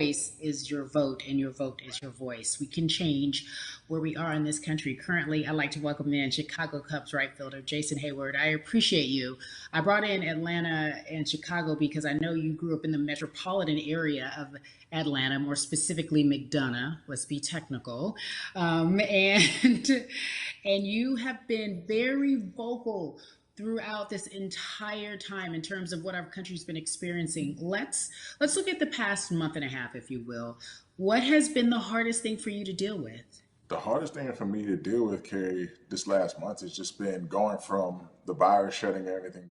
voice is your vote and your vote is your voice. We can change where we are in this country. Currently, I'd like to welcome in Chicago Cubs right fielder Jason Hayward. I appreciate you. I brought in Atlanta and Chicago because I know you grew up in the metropolitan area of Atlanta, more specifically McDonough. Let's be technical, and and you have been very vocal throughout this entire time in terms of what our country's been experiencing. Let's look at the past month and a half, if you will. What has been the hardest thing for you to deal with? The hardest thing for me to deal with, Carrie, this last month has just been going from the virus shutting everything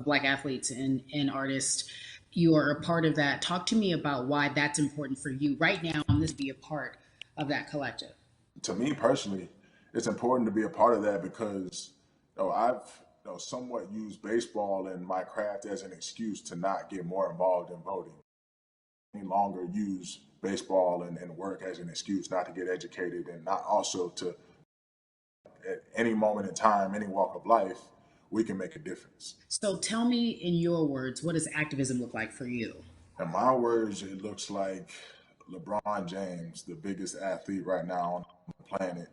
Black athletes and artists, you are a part of that. Talk to me about why that's important for you right now on this be a part of that collective. to me personally, it's important to be a part of that because I've somewhat used baseball and my craft as an excuse to not get more involved in voting. Any longer use baseball and work as an excuse not to get educated and not also to, at any moment in time, any walk of life, we can make a difference. So tell me in your words, what does activism look like for you? In my words, it looks like LeBron James, the biggest athlete right now on the planet,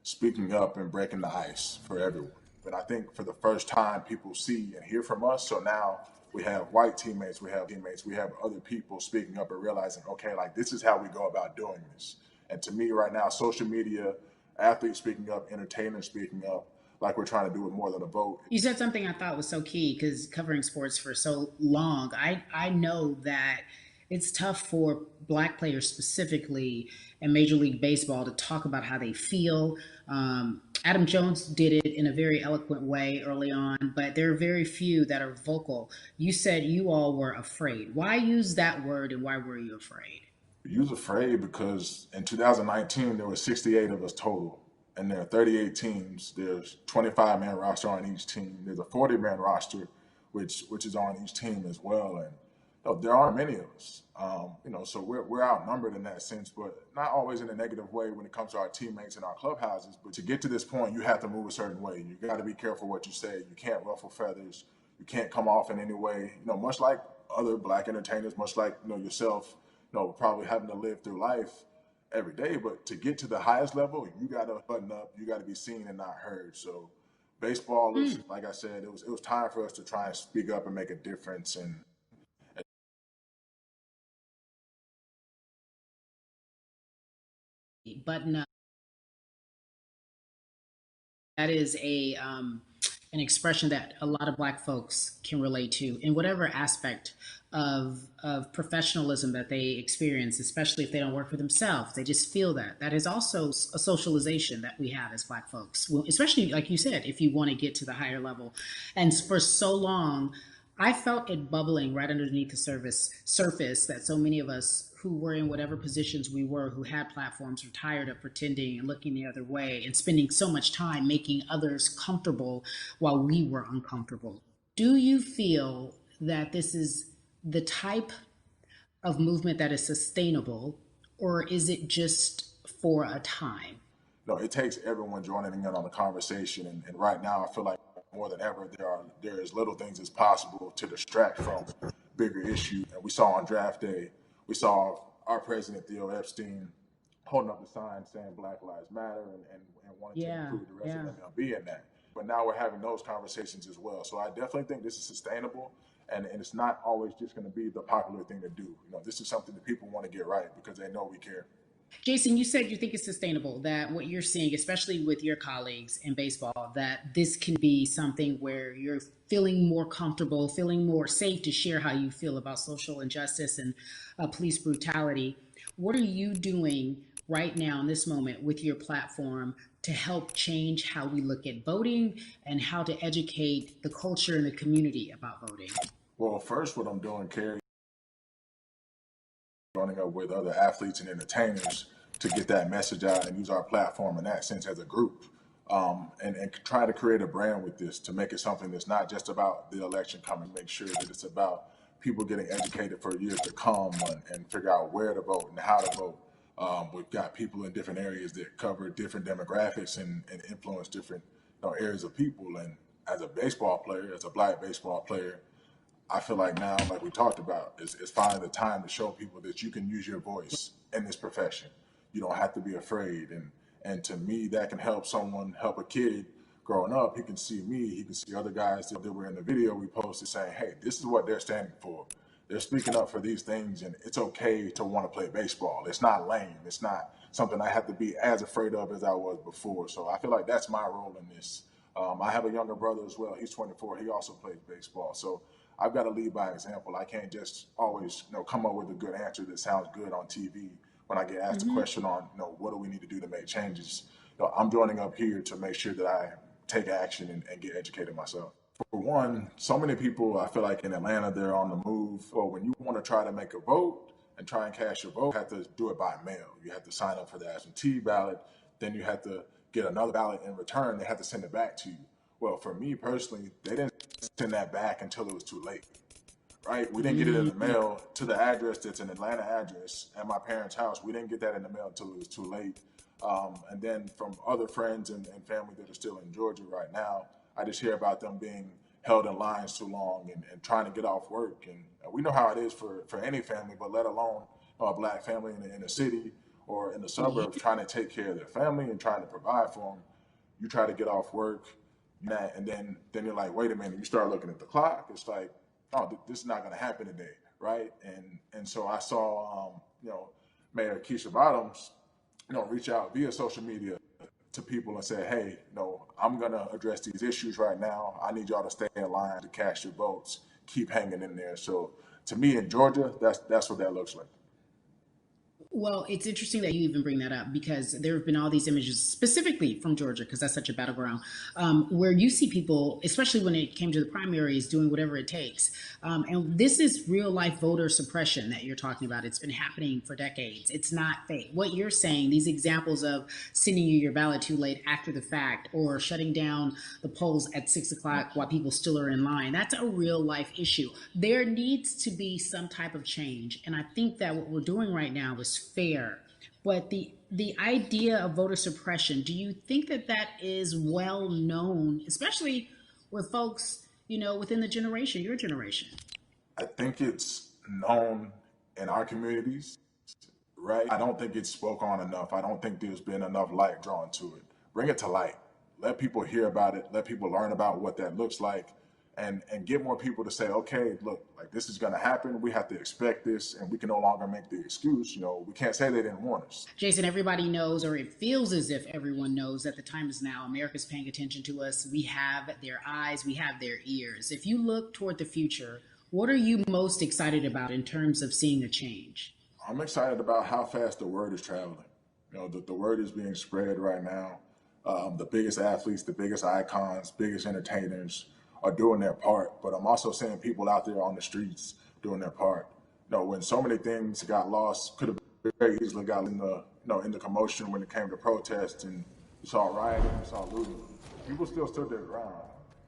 speaking up and breaking the ice for everyone. But I think for the first time, people see and hear from us. So now we have white teammates, we have other people speaking up and realizing, okay, like this is how we go about doing this. And to me, right now, social media, athletes speaking up, entertainers speaking up, like we're trying to do with more than a vote. You said something I thought was so key because covering sports for so long, I know that it's tough for black players specifically in Major League Baseball to talk about how they feel. Adam Jones did it in a very eloquent way early on, but there are very few that are vocal. You said you all were afraid. Why use that word and why were you afraid? You was afraid because in 2019 there were 68 of us total, and there are 38 teams. There's 25-man roster on each team. There's a 40-man roster, which is on each team as well. And there aren't many of us. So we're outnumbered in that sense, but not always in a negative way when it comes to our teammates and our clubhouses. But to get to this point, you have to move a certain way. You got to be careful what you say. You can't ruffle feathers. You can't come off in any way. Much like other black entertainers, much like yourself. Probably having to live through life every day. But to get to the highest level, you got to button up. You got to be seen and not heard. So baseball is, like I said, it was time for us to try and speak up and make a difference. And Button up. That is a an expression that a lot of black folks can relate to in whatever aspect of professionalism that they experience, especially if they don't work for themselves. They just feel that. That is also a socialization that we have as black folks, well, especially like you said, if you want to get to the higher level. And for so long, I felt it bubbling right underneath the surface that so many of us who were in whatever positions we were, who had platforms, were tired of pretending and looking the other way and spending so much time making others comfortable while we were uncomfortable. Do you feel that this is the type of movement that is sustainable, or is it just for a time? no, it takes everyone joining in on the conversation. And right now, I feel like more than ever, there is little things as possible to distract from bigger issues. And we saw on draft day, we saw our president Theo Epstein holding up the sign saying Black Lives Matter and wanting to Yeah, include the rest yeah. of MLB in that. But now we're having those conversations as well. So I definitely think this is sustainable. And it's not always just going to be the popular thing to do. This is something that people want to get right because they know we care. Jason, you said you think it's sustainable, that what you're seeing, especially with your colleagues in baseball, that this can be something where you're feeling more comfortable, feeling more safe to share how you feel about social injustice and police brutality. What are you doing right now in this moment with your platform to help change how we look at voting and how to educate the culture and the community about voting? Well, first, what I'm doing, Carrie, joining up with other athletes and entertainers to get that message out and use our platform in that sense as a group. And try to create a brand with this to make it something that's not just about the election coming, make sure that it's about people getting educated for years to come and figure out where to vote and how to vote. We've got people in different areas that cover different demographics and influence different areas of people. And as a baseball player, as a black baseball player, I feel like now, like we talked about, is finding the time to show people that you can use your voice in this profession. You don't have to be afraid. And to me, that can help someone, help a kid growing up. He can see me, he can see other guys that were in the video we posted saying, hey, this is what they're standing for. They're speaking up for these things, and it's okay to want to play baseball. It's not lame. It's not something I have to be as afraid of as I was before. So I feel like that's my role in this. I have a younger brother as well. He's 24. He also plays baseball. So I've got to lead by example. I can't just always, come up with a good answer that sounds good on TV when I get asked a question on, what do we need to do to make changes. I'm joining up here to make sure that I take action and get educated myself. For one, so many people, I feel like in Atlanta, they're on the move. Or when you want to try to make a vote and try and cast your vote, you have to do it by mail. You have to sign up for the absentee ballot. Then you have to get another ballot in return. They have to send it back to you. Well, for me personally, they didn't send that back until it was too late, right? We didn't get it in the mail to the address that's an Atlanta address at my parents' house. We didn't get that in the mail until it was too late. And then from other friends and family that are still in Georgia right now, I just hear about them being held in lines too long and trying to get off work. And we know how it is for any family, but let alone a black family in a city or in the suburbs trying to take care of their family and trying to provide for them. You try to get off work, and then you're like, wait a minute. You start looking at the clock. It's like, oh, this is not going to happen today, right? And so I saw, Mayor Keisha Bottoms, reach out via social media to people and say, hey, I'm going to address these issues right now. I need y'all to stay in line to cast your votes. Keep hanging in there. So to me in Georgia, that's what that looks like. Well, it's interesting that you even bring that up because there have been all these images specifically from Georgia, because that's such a battleground, where you see people, especially when it came to the primaries, doing whatever it takes. And this is real life voter suppression that you're talking about. It's been happening for decades. It's not fake. What you're saying, these examples of sending you your ballot too late after the fact or shutting down the polls at 6 o'clock while people still are in line, that's a real life issue. There needs to be some type of change. And I think that what we're doing right now is fair. But the idea of voter suppression, do you think that is well known, especially with folks, within the generation, your generation? I think it's known in our communities, right? I don't think it's spoke on enough. I don't think there's been enough light drawn to it. Bring it to light. Let people hear about it. Let people learn about what that looks like. And get more people to say, okay, look, like this is going to happen. We have to expect this, and we can no longer make the excuse. We can't say they didn't warn us. Jason, everybody knows, or it feels as if everyone knows that the time is now. America's paying attention to us. We have their eyes. We have their ears. If you look toward the future, what are you most excited about in terms of seeing a change? I'm excited about how fast the word is traveling. The word is being spread right now. The biggest athletes, the biggest icons, biggest entertainers are doing their part, but I'm also seeing people out there on the streets doing their part. When so many things got lost, could have very easily got in the commotion when it came to protests, and you saw rioting, you saw looting. People still stood their ground.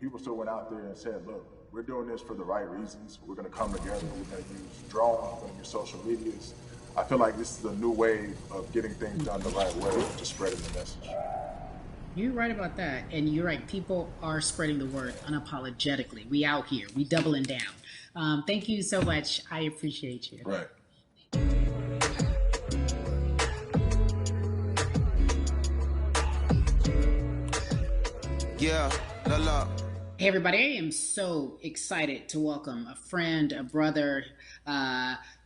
People still went out there and said, look, we're doing this for the right reasons. We're going to come together. We're going to use drones. We're going to use social medias. I feel like this is a new wave of getting things done the right way, just spreading the message. You're right about that. And you're right. People are spreading the word unapologetically. We out here. We doubling down. Thank you so much. I appreciate you. Right. Yeah, la. Hey, everybody. I am so excited to welcome a friend, a brother,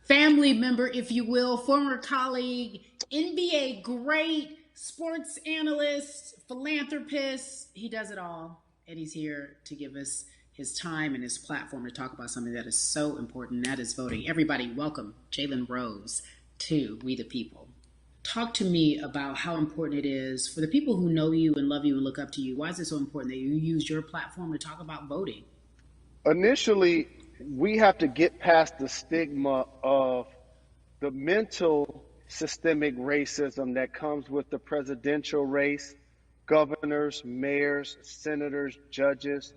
family member, if you will, former colleague, NBA great, sports analyst, philanthropist. He does it all, and he's here to give us his time and his platform to talk about something that is so important, that is voting. Everybody, welcome Jalen Rose to We the People. Talk to me about how important it is for the people who know you and love you and look up to you. Why is it so important that you use your platform to talk about voting? Initially, we have to get past the stigma of the mental systemic racism that comes with the presidential race, governors, mayors, senators, judges.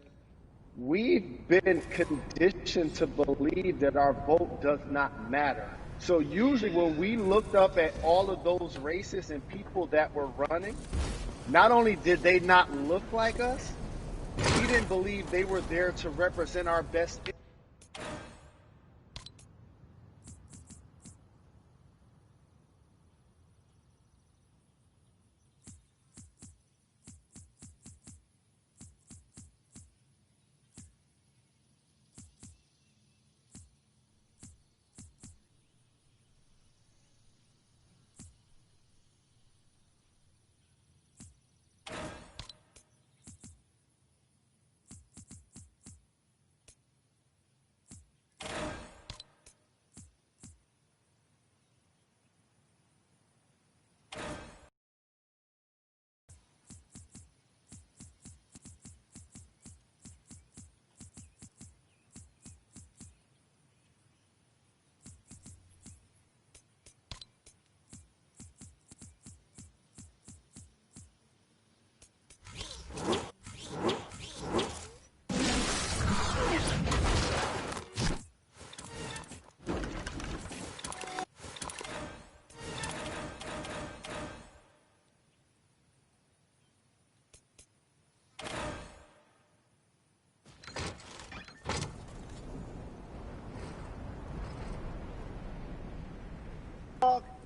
We've been conditioned to believe that our vote does not matter. So usually when we looked up at all of those races and people that were running, not only did they not look like us, we didn't believe they were there to represent our best.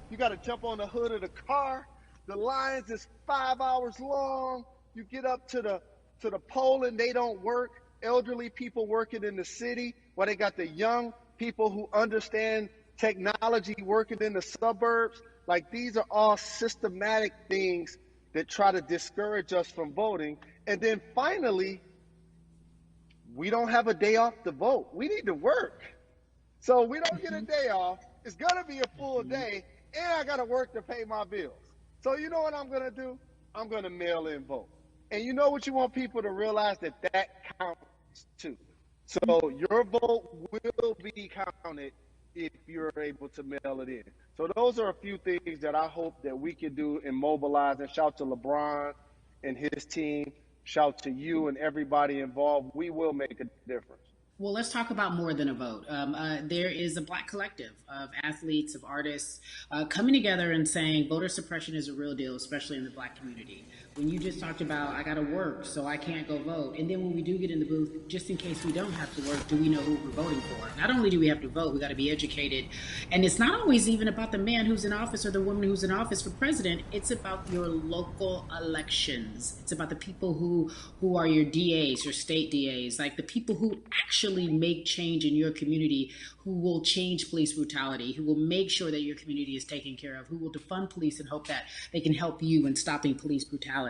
You got to jump on the hood of the car. The lines is 5 hours long. You get up to the polling, they don't work. Elderly people working in the city, while they got the young people who understand technology working in the suburbs. Like, these are all systematic things that try to discourage us from voting. And then finally, we don't have a day off to vote. We need to work. So we don't get a day off. It's going to be a full day, and I got to work to pay my bills. So you know what I'm going to do? I'm going to mail in vote. And you know what you want people to realize? That counts too. So your vote will be counted if you're able to mail it in. So those are a few things that I hope that we can do and mobilize. And shout to LeBron and his team. Shout to you and everybody involved. We will make a difference. Well, let's talk about more than a vote. There is a black collective of athletes, of artists coming together and saying voter suppression is a real deal, especially in the black community. When you just talked about, I got to work, so I can't go vote. And then when we do get in the booth, just in case we don't have to work, do we know who we're voting for? Not only do we have to vote, we got to be educated. And it's not always even about the man who's in office or the woman who's in office for president. It's about your local elections. It's about the people who are your DAs, your state DAs, like the people who actually make change in your community, who will change police brutality, who will make sure that your community is taken care of, who will defund police and hope that they can help you in stopping police brutality.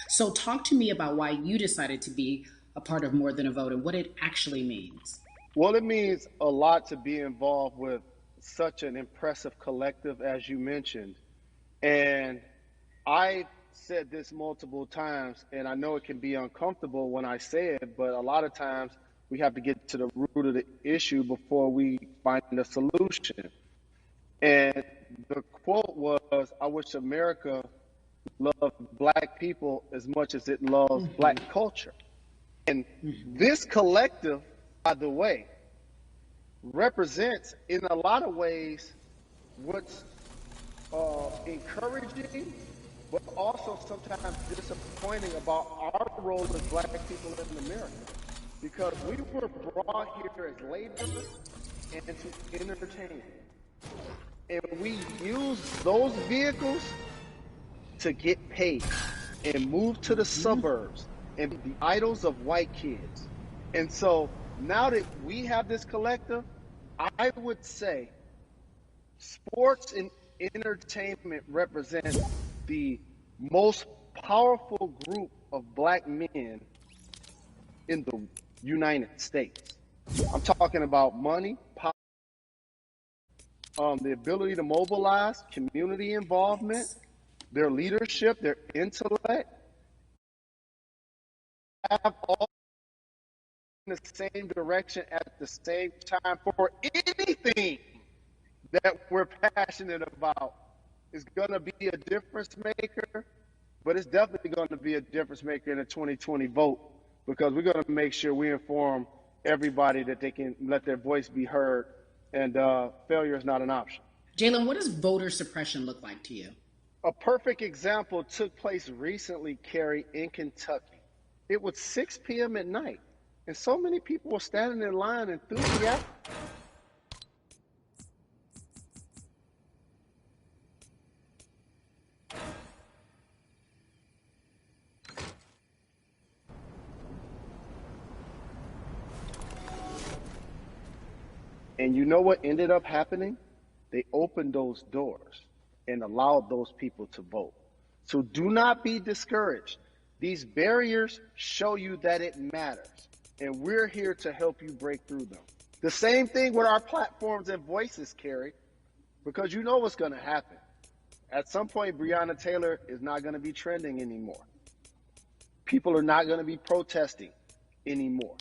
So talk to me about why you decided to be a part of More Than a Vote and what it actually means. Well, it means a lot to be involved with such an impressive collective, as you mentioned. And I said this multiple times, and I know it can be uncomfortable when I say it, but a lot of times we have to get to the root of the issue before we find a solution. And the quote was, I wish America loved black people as much as it loves black culture. And this collective, by the way, represents in a lot of ways what's encouraging, but also sometimes disappointing about our role as black people in America. Because we were brought here as laborers and to entertain. And we use those vehicles to get paid and move to the suburbs and be the idols of white kids. And so now that we have this collective, I would say sports and entertainment represent the most powerful group of black men in the United States. I'm talking about money, power, the ability to mobilize, community involvement, their leadership, their intellect, have all in the same direction at the same time for anything that we're passionate about is going to be a difference maker, but it's definitely going to be a difference maker in the 2020 vote, because we're going to make sure we inform everybody that they can let their voice be heard, and failure is not an option. Jalen, what does voter suppression look like to you? A perfect example took place recently, Carrie, in Kentucky. It was 6 p.m. at night, and so many people were standing in line enthusiastic. And you know what ended up happening? They opened those doors and allowed those people to vote. So do not be discouraged. These barriers show you that it matters, and we're here to help you break through them. The same thing with our platforms and voices, Carrie, because you know what's going to happen. At some point, Breonna Taylor is not going to be trending anymore. People are not going to be protesting anymore.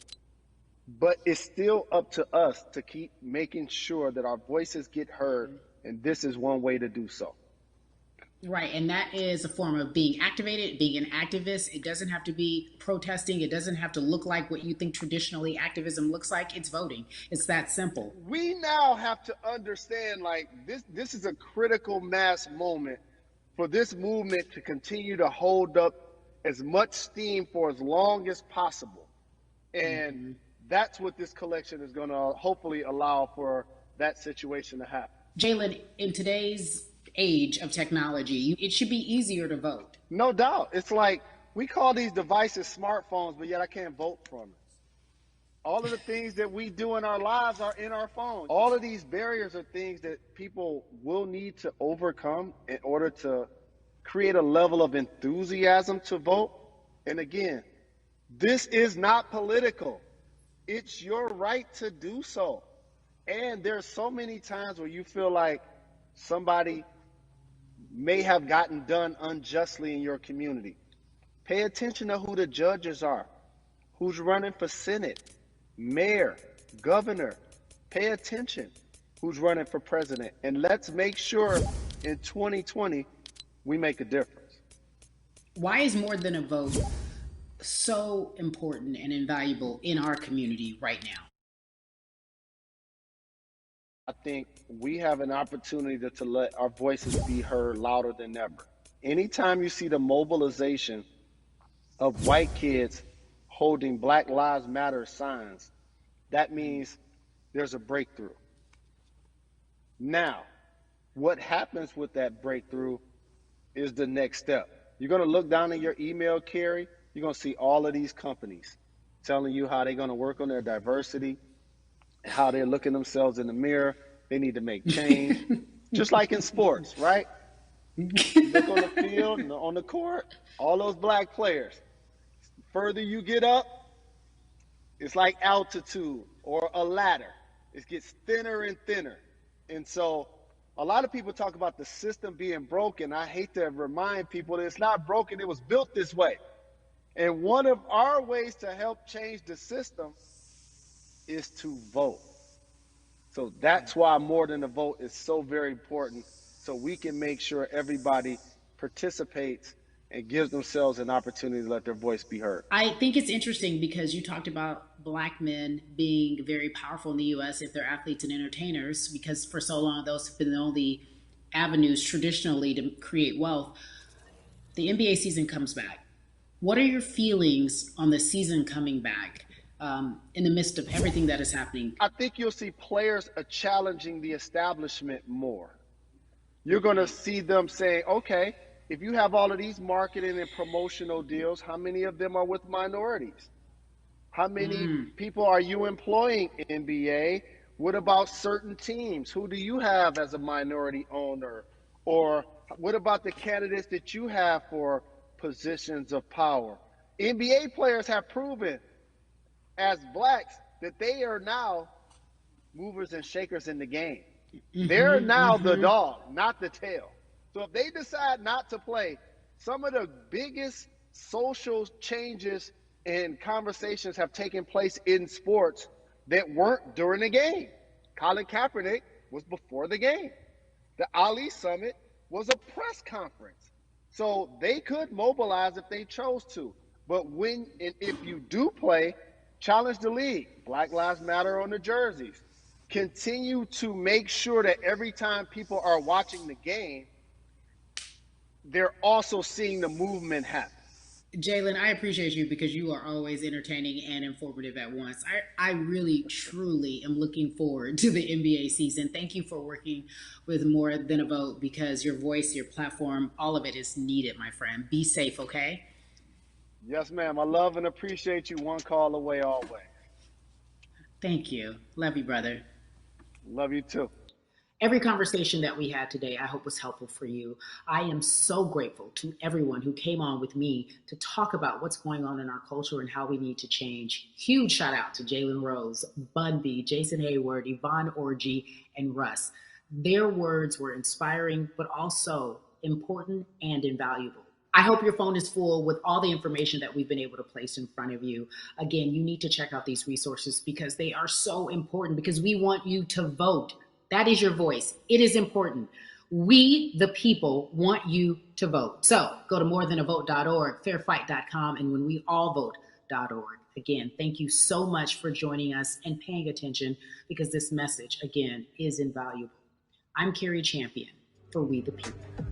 But it's still up to us to keep making sure that our voices get heard, and this is one way to do so. Right, and that is a form of being activated, being an activist. It doesn't have to be protesting. It doesn't have to look like what you think traditionally activism looks like. It's voting. It's that simple. We now have to understand, like, this is a critical mass moment for this movement to continue to hold up as much steam for as long as possible. And that's what this collection is going to hopefully allow for that situation to happen. Jalen, in today's age of technology, it should be easier to vote. No doubt. It's like we call these devices smartphones, but yet I can't vote from it. All of the things that we do in our lives are in our phones. All of these barriers are things that people will need to overcome in order to create a level of enthusiasm to vote. And again, this is not political. It's your right to do so. And there's so many times where you feel like somebody may have gotten done unjustly in your community. Pay attention to who the judges are, who's running for Senate, mayor, governor. Pay attention who's running for president. And let's make sure in 2020 we make a difference. Why is more than a vote so important and invaluable in our community right now? I think we have an opportunity to let our voices be heard louder than ever. Anytime you see the mobilization of white kids holding Black Lives Matter signs, that means there's a breakthrough. Now, what happens with that breakthrough is the next step. You're going to look down in your email, Carrie. You're going to see all of these companies telling you how they're going to work on their diversity, how they're looking themselves in the mirror. They need to make change. Just like in sports, right? Look on the field and on the court, all those black players. The further you get up, it's like altitude or a ladder. It gets thinner and thinner. And so a lot of people talk about the system being broken. I hate to remind people that it's not broken. It was built this way. And one of our ways to help change the system is to vote. So that's why more than a vote is so very important, so we can make sure everybody participates and gives themselves an opportunity to let their voice be heard. I think it's interesting because you talked about Black men being very powerful in the U.S. if they're athletes and entertainers, because for so long those have been the only avenues traditionally to create wealth. The NBA season comes back. What are your feelings on the season coming back in the midst of everything that is happening? I think you'll see players challenging the establishment more. You're going to see them saying, okay, if you have all of these marketing and promotional deals, how many of them are with minorities? How many people are you employing in NBA? What about certain teams? Who do you have as a minority owner? Or what about the candidates that you have for positions of power? NBA players have proven as blacks that they are now movers and shakers in the game. They're now the dog, not the tail. So if they decide not to play, some of the biggest social changes and conversations have taken place in sports that weren't during the game. Colin Kaepernick was before the game. The Ali Summit was a press conference. So they could mobilize if they chose to. But when and if you do play, challenge the league. Black Lives Matter on the jerseys. Continue to make sure that every time people are watching the game, they're also seeing the movement happen. Jalen, I appreciate you because you are always entertaining and informative at once. I really, truly am looking forward to the NBA season. Thank you for working with More Than a Vote because your voice, your platform, all of it is needed, my friend. Be safe, okay? Yes, ma'am. I love and appreciate you. One call away always. Thank you. Love you, brother. Love you too. Every conversation that we had today, I hope was helpful for you. I am so grateful to everyone who came on with me to talk about what's going on in our culture and how we need to change. Huge shout out to Jalen Rose, Bun B, Jason Hayward, Yvonne Orgy, and Russ. Their words were inspiring, but also important and invaluable. I hope your phone is full with all the information that we've been able to place in front of you. Again, you need to check out these resources because they are so important because we want you to vote. That is your voice. It is important. We, the people, want you to vote. So go to morethanavote.org, fairfight.com, and whenweallvote.org. Again, thank you so much for joining us and paying attention because this message, again, is invaluable. I'm Carrie Champion for We the People.